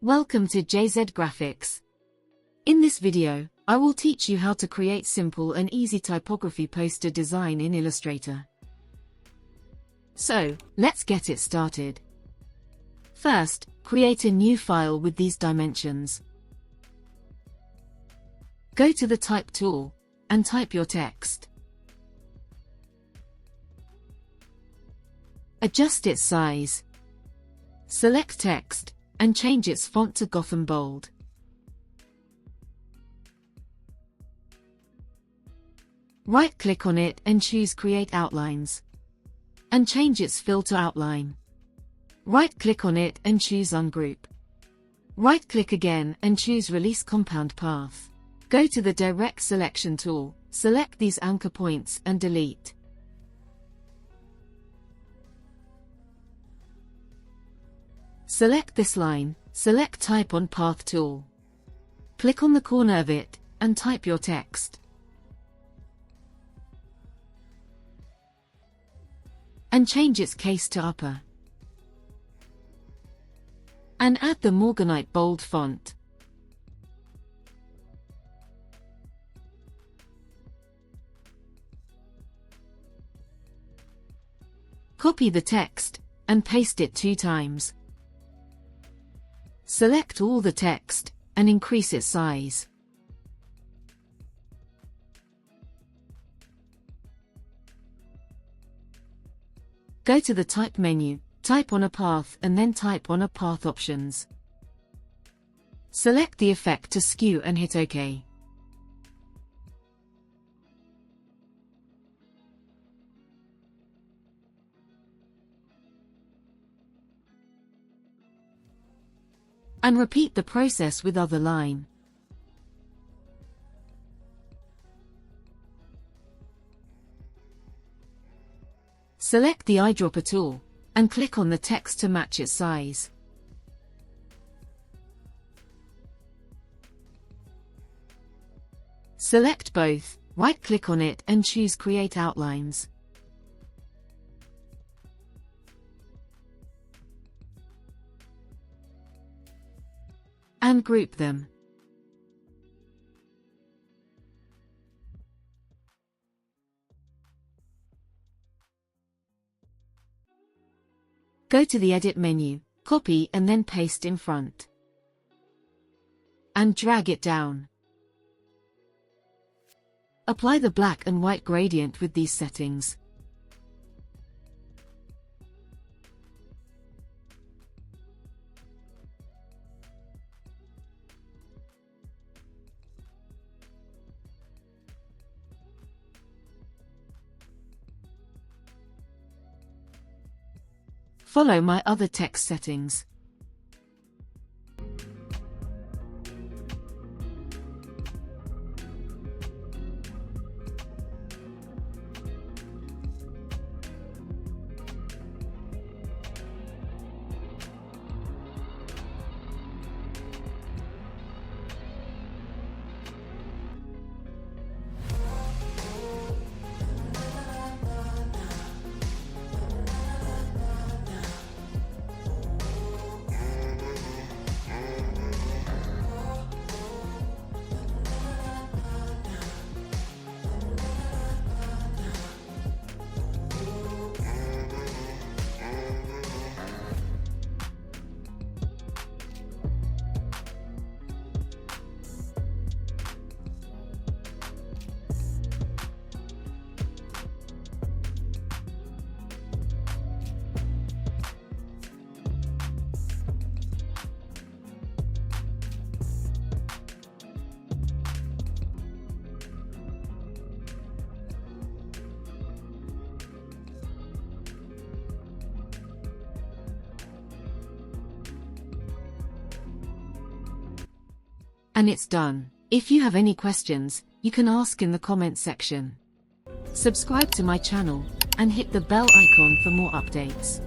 Welcome to jzgraphics. In this video, I will teach you how to create simple and easy typography poster design in Illustrator. So, let's get it started. First, create a new file with these dimensions. Go to the Type tool, and type your text. Adjust its size. Select text, and change its font to Gotham Bold. Right-click on it and choose Create Outlines. And change its fill to outline. Right-click on it and choose Ungroup. Right-click again and choose Release Compound Path. Go to the Direct Selection tool, select these anchor points and delete. Select this line, select Type on Path tool. Click on the corner of it, and type your text. And change its case to upper. And add the Morganite bold font. Copy the text, and paste it 2 times. Select all the text, and increase its size. Go to the Type menu, type on a path and then type on a path options. Select the effect to skew and hit OK. And repeat the process with other line. Select the eyedropper tool, and click on the text to match its size. Select both, right-click on it and choose Create Outlines. And group them. Go to the Edit menu, copy and then paste in front. And drag it down. Apply the black and white gradient with these settings. Follow my other text settings. And it's done. If you have any questions, you can ask in the comment section. Subscribe to my channel, and hit the bell icon for more updates.